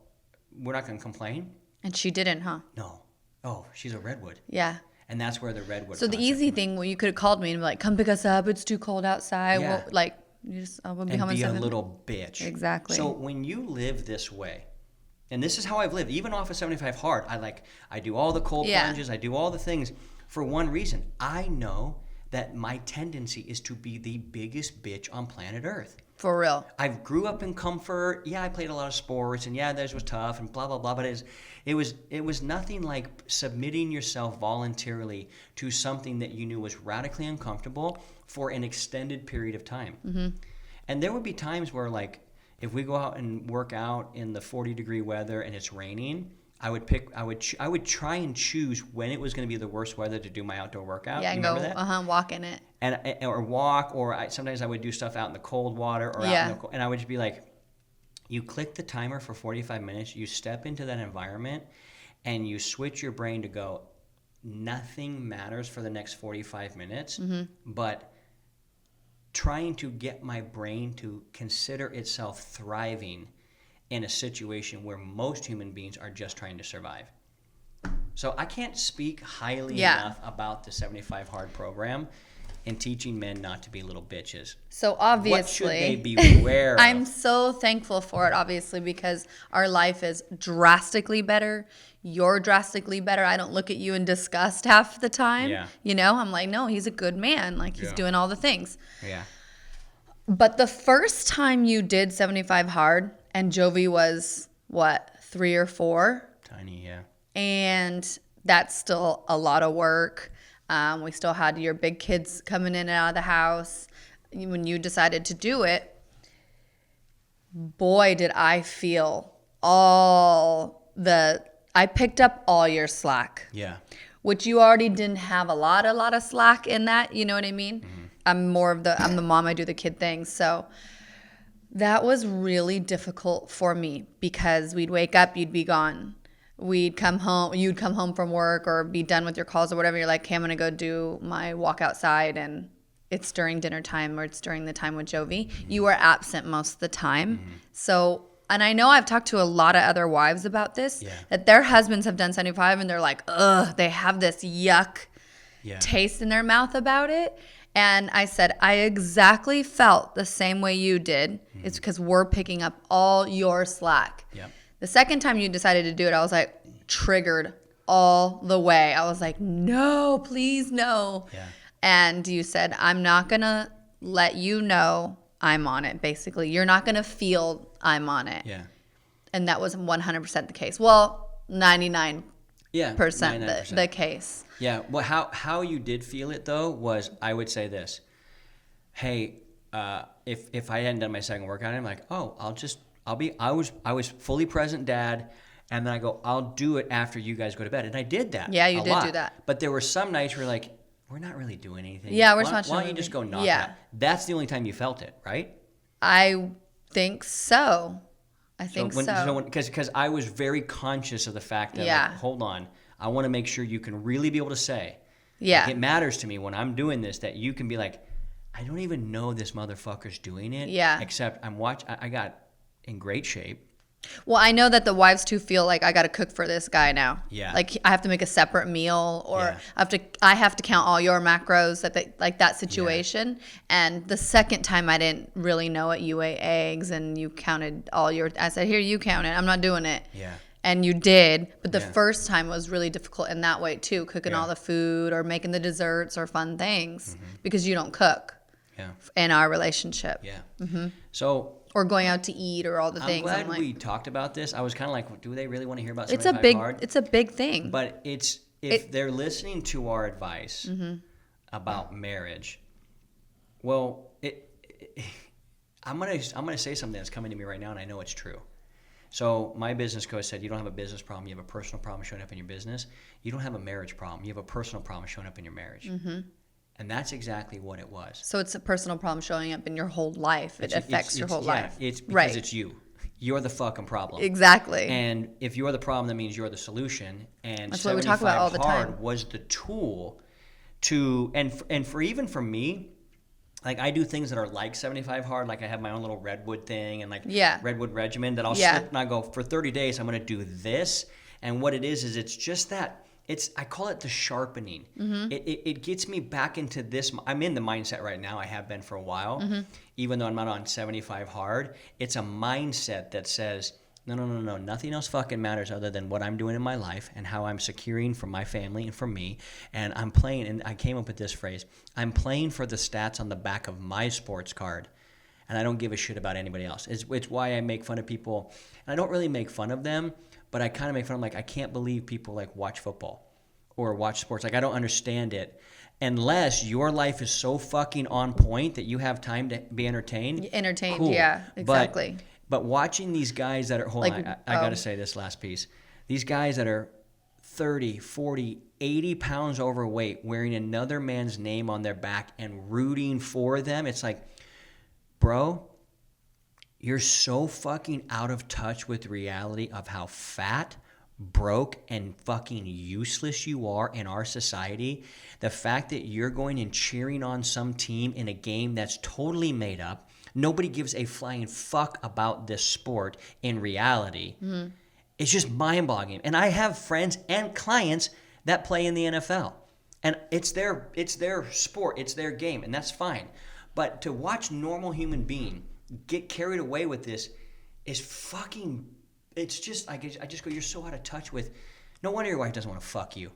we're not going to complain. And she didn't, huh? No. Oh, she's a redwood. Yeah. And that's where the redwood. So the easy thing, well, you could have called me and be like, come pick us up. It's too cold outside. Yeah. Well, like, you just, I will be home in and be a 7 little bitch. Exactly. So when you live this way, and this is how I've lived, even off of 75 hard, I do all the cold plunges, I do all the things for one reason. I know that my tendency is to be the biggest bitch on planet Earth. For real. I grew up in comfort. Yeah, I played a lot of sports, and yeah, theirs was tough, and blah blah blah. But it was nothing like submitting yourself voluntarily to something that you knew was radically uncomfortable for an extended period of time. Mm-hmm. And there would be times where, like, if we go out and work out in the 40-degree weather and it's raining, I would try and choose when it was going to be the worst weather to do my outdoor workout. Yeah, and go walk in it. Or walk, or sometimes I would do stuff out in the cold water, or out in the cold, and I would just be like, you click the timer for 45 minutes, you step into that environment, and you switch your brain to go, nothing matters for the next 45 minutes, but trying to get my brain to consider itself thriving in a situation where most human beings are just trying to survive. So I can't speak highly enough about the 75 Hard program and teaching men not to be little bitches. So obviously, what should they beware of? I'm so thankful for it, obviously, because our life is drastically better. You're drastically better. I don't look at you in disgust half the time. Yeah. You know, I'm like, no, he's a good man. Like, he's doing all the things. Yeah. But the first time you did 75 Hard, and Jovi was, what, 3 or 4? Tiny, yeah. And that's still a lot of work. We still had your big kids coming in and out of the house. When you decided to do it, boy, did I feel I picked up all your slack. Yeah. Which you already didn't have a lot of slack in that, you know what I mean? Mm-hmm. I'm the mom, I do the kid things. So that was really difficult for me because we'd wake up, you'd be gone. You'd come home from work or be done with your calls or whatever. You're like, okay, I'm going to go do my walk outside, and it's during dinner time or it's during the time with Jovi. You were absent most of the time. Mm-hmm. So, and I know I've talked to a lot of other wives about this, that their husbands have done 75 and they're like, ugh, they have this yuck taste in their mouth about it. And I said, I exactly felt the same way you did. Mm-hmm. It's because we're picking up all your slack. Yep. The second time you decided to do it, I was like, triggered all the way. I was like, no, please no. Yeah. And you said, I'm not going to let you know I'm on it, basically. You're not going to feel I'm on it. Yeah. And that was 100% the case. Well, 99% the case. Yeah. Well, how you did feel it, though, was I would say this. Hey, if I hadn't done my second workout, I'm like, oh, I was fully present, Dad, and then I go, I'll do it after you guys go to bed. And I did that. Yeah, you did do that. But there were some nights where you're like, we're not really doing anything. Yeah, we're just watching. Why don't you just go knock it out? That's the only time you felt it, right? I think so. Because I was very conscious of the fact that, like, hold on, I want to make sure you can really be able to say, like, it matters to me when I'm doing this that you can be like, I don't even know this motherfucker's doing it. Yeah. Except I got in great shape. Well, I know that the wives too feel like I got to cook for this guy now. Yeah. Like I have to make a separate meal, or I have to count all your macros that situation. Yeah. And the second time I didn't really know it. You ate eggs and you counted I said, here, you count it. I'm not doing it. Yeah. And you did, but the first time was really difficult in that way too, cooking all the food or making the desserts or fun things because you don't cook. Yeah. In our relationship. Yeah. Mm-hmm. So. Or going out to eat or all the things. I'm glad we talked about this. I was kind of like, do they really want to hear about 75 Hard? It's a big thing. But if they're listening to our advice about marriage, well, I'm gonna say something that's coming to me right now, and I know it's true. So my business coach said, you don't have a business problem. You have a personal problem showing up in your business. You don't have a marriage problem. You have a personal problem showing up in your marriage. Mm-hmm. And that's exactly what it was. So it's a personal problem showing up in your whole life. It affects your whole life. It's because it's you. You're the fucking problem. Exactly. And if you're the problem, that means you're the solution. And that's what we talk about all the time. Hard was the tool and for even for me, like I do things that are like 75 hard. Like I have my own little redwood thing and like redwood regimen that I'll slip and I go for 30 days. I'm going to do this. And what it is it's just that I call it the sharpening. It gets me back into this. I'm in the mindset right now. I have been for a while, even though I'm not on 75 hard. It's a mindset that says, no, nothing else fucking matters other than what I'm doing in my life and how I'm securing for my family and for me. And I'm playing, and I came up with this phrase, I'm playing for the stats on the back of my sports card, and I don't give a shit about anybody else. It's why I make fun of people, and I don't really make fun of them, but I kind of make fun of them. Like, I can't believe people like watch football or watch sports. Like, I don't understand it. Unless your life is so fucking on point that you have time to be entertained. Cool. Yeah, exactly. But watching these guys that are, hold on, I got to say this last piece. These guys that are 30, 40, 80 pounds overweight, wearing another man's name on their back and rooting for them. It's like, bro, you're so fucking out of touch with reality of how fat, broke, and fucking useless you are in our society. The fact that you're going and cheering on some team in a game that's totally made up. Nobody gives a flying fuck about this sport in reality. It's just mind-boggling. And I have friends and clients that play in the NFL. And it's their sport, it's their game, and that's fine. But to watch normal human being get carried away with this is fucking, it's just, I just go, you're so out of touch with, no wonder your wife doesn't want to fuck you.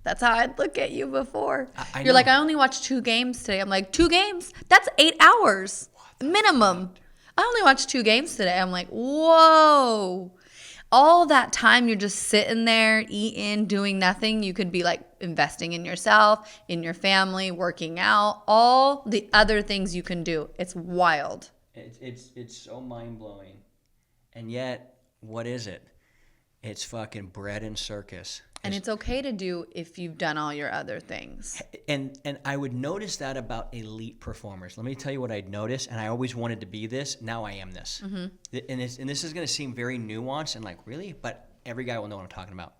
That's how I'd look at you before. You're know. Like, I only watched 2 games today. I'm like, 2 games? That's 8 hours minimum. I only watched 2 games today. I'm like, whoa. All that time you're just sitting there, eating, doing nothing. You could be like investing in yourself, in your family, working out, all the other things you can do. It's wild. It's so mind-blowing. And yet, what is it? It's fucking bread and circus. And it's okay to do if you've done all your other things. And I would notice that about elite performers. Let me tell you what I'd notice, and I always wanted to be this. Now I am this. And this is going to seem very nuanced and like, really? But every guy will know what I'm talking about.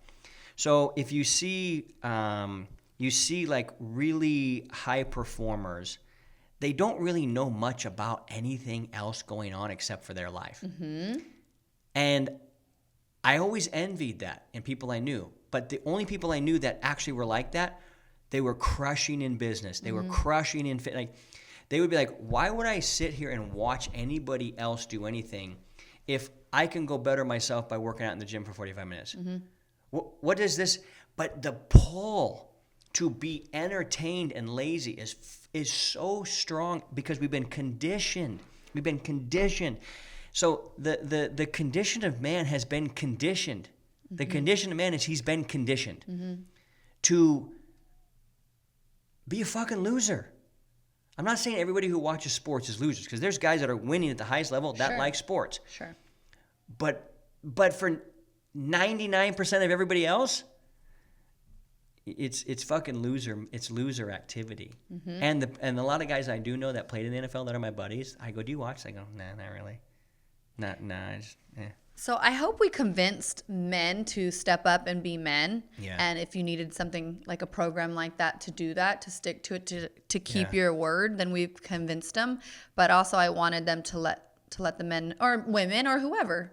So if you see like really high performers, they don't really know much about anything else going on except for their life. And I always envied that in people I knew. But the only people I knew that actually were like that, they were crushing in business. They were crushing in fit. Like, they would be like, why would I sit here and watch anybody else do anything if I can go better myself by working out in the gym for 45 minutes? What is this? But the pull to be entertained and lazy is so strong because we've been conditioned. So the condition of man has been conditioned. The condition of man is he's been conditioned to be a fucking loser. I'm not saying everybody who watches sports is losers, because there's guys that are winning at the highest level that like sports. Sure. But for 99% of everybody else, it's fucking loser. It's loser activity. And a lot of guys I do know that played in the NFL that are my buddies, I go, do you watch? They go, nah, not really. Nah, I just, eh. So I hope we convinced men to step up and be men. Yeah. And if you needed something like a program like that to do that, to stick to it, to keep your word, then we've convinced them. But also I wanted them to let the men or women or whoever,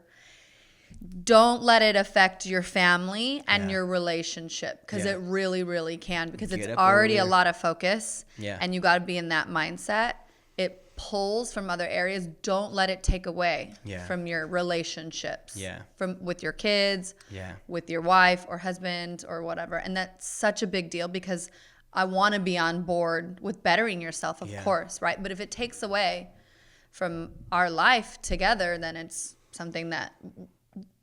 don't let it affect your family and your relationship, because it really, really can, because it's already a lot of focus and you got to be in that mindset. It pulls from other areas. Don't let it take away from your relationships, with your kids, with your wife or husband or whatever. And that's such a big deal, because I want to be on board with bettering yourself, of course, right? But if it takes away from our life together, then it's something that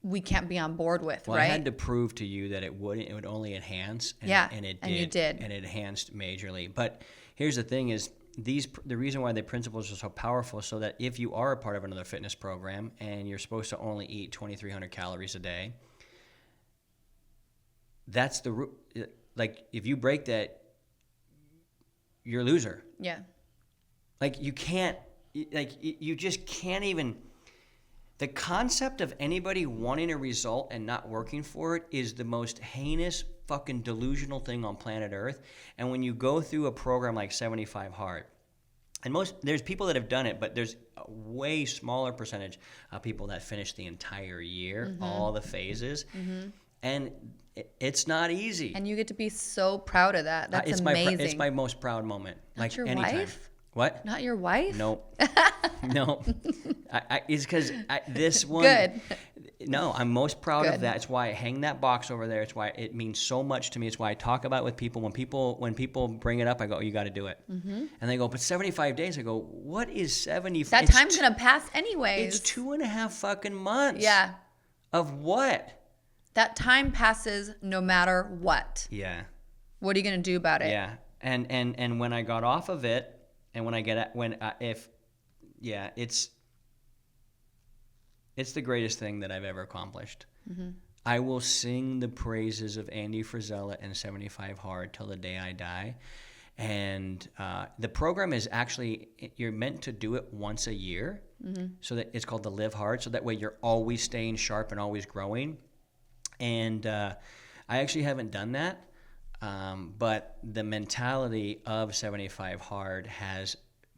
we can't be on board with, well, right? I had to prove to you that it would only enhance, and it did. And you did. And it enhanced majorly. But here's the thing is, the reason why the principles are so powerful is so that if you are a part of another fitness program and you're supposed to only eat 2,300 calories a day, that's like, if you break that, you're a loser. Yeah. Like, you can't, like, you just can't even, The concept of anybody wanting a result and not working for it is the most heinous fucking delusional thing on planet Earth. And when you go through a program like 75 Hard, and there's people that have done it, but there's a way smaller percentage of people that finish the entire year, all the phases. And it's not easy. And you get to be so proud of that. That's amazing. It's my most proud moment. Not like your anytime. wife? What? Not your wife? Nope. No. It's because this one. Good. No, I'm most proud of Good. that. It's why I hang that box over there. It's why it means so much to me. It's why I talk about it with people. When people bring it up, I go, oh, you got to do it. And they go, but 75 days. I go, what is 75? That time's going to pass anyways. It's 2.5 fucking months. Yeah. Of what? That time passes no matter what. Yeah. What are you going to do about it? Yeah. And when I got off of it, and when I get it's the greatest thing that I've ever accomplished. I will sing the praises of Andy Frisella and 75 Hard till the day I die. And the program is actually, you're meant to do it once a year. So that it's called the Live Hard. So that way you're always staying sharp and always growing. And I actually haven't done that. But the mentality of 75 Hard has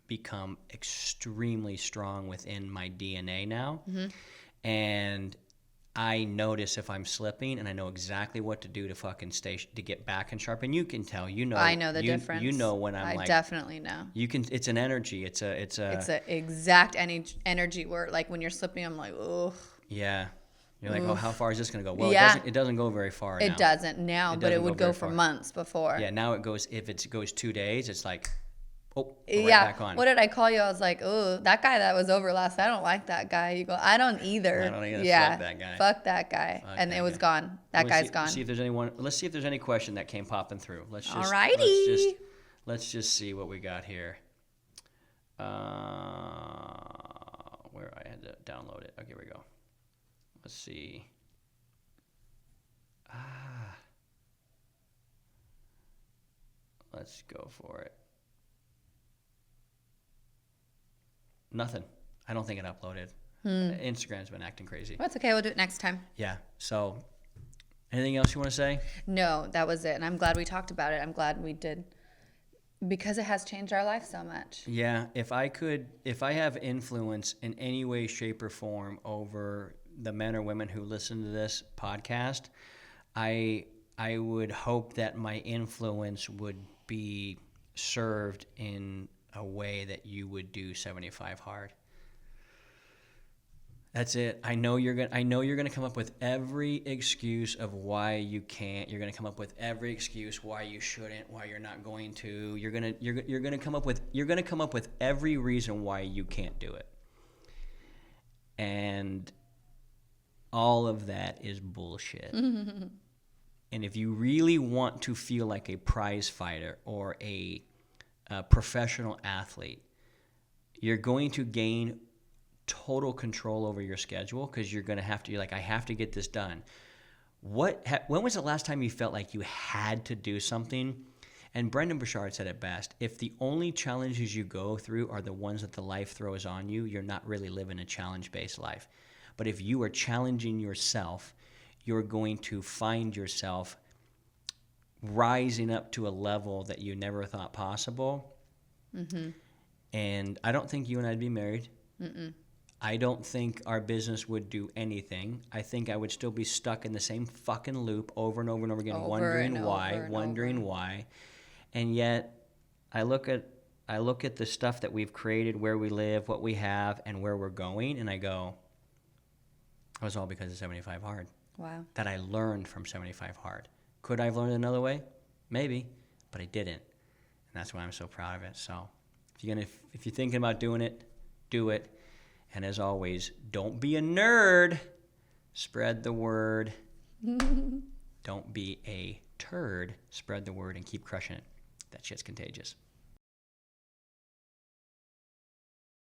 become extremely strong within my DNA now. And I notice if I'm slipping, and I know exactly what to do to fucking to get back and sharp. And you can tell, I know the difference. You know when I'm I definitely know. You can. It's an energy. It's a exact energy where, like, when you're slipping, I'm like, oh. Yeah. You're like, oh, how far is this going to go? Well, it doesn't go very far now. It doesn't now, but it would go for months before. Yeah, now it goes, if it goes 2 days, it's like, oh, right back on. What did I call you? I was like, oh, that guy that was over last, I don't like that guy. You go, I don't either. I don't either. Yeah. Fuck that guy. Fuck that guy. And it was gone. That guy's gone. See if there's let's see if there's any question that came popping through. Alrighty. Let's just see what we got here. Where I had to download it. Okay, here we go. Let's see. Let's go for it. Nothing. I don't think it uploaded. Instagram's been acting crazy. That's okay. We'll do it next time. Yeah. So, anything else you want to say? No, that was it. And I'm glad we talked about it. I'm glad we did, because it has changed our life so much. Yeah. If I have influence in any way, shape, or form over the men or women who listen to this podcast, I would hope that my influence would be served in a way that you would do 75 Hard. That's it. I know you're gonna come up with every excuse of why you can't. You're gonna come up with every excuse why you shouldn't, why you're not going to. You're gonna come up with every reason why you can't do it. And all of that is bullshit. And if you really want to feel like a prize fighter or a professional athlete, you're going to gain total control over your schedule, because you're going to have to, you're like, I have to get this done. When was the last time you felt like you had to do something? And Brendan Burchard said it best: if the only challenges you go through are the ones that the life throws on you, you're not really living a challenge-based life. But if you are challenging yourself, you're going to find yourself rising up to a level that you never thought possible. And I don't think you and I'd be married. I don't think our business would do anything. I think I would still be stuck in the same fucking loop over and over and over again, wondering why. And yet I look at the stuff that we've created, where we live, what we have, and where we're going, and I go, it was all because of 75 Hard. Wow. That I learned from 75 Hard. Could I have learned another way? Maybe, but I didn't. And that's why I'm so proud of it. So if you're thinking about doing it, do it. And as always, don't be a nerd. Spread the word. Don't be a turd. Spread the word and keep crushing it. That shit's contagious.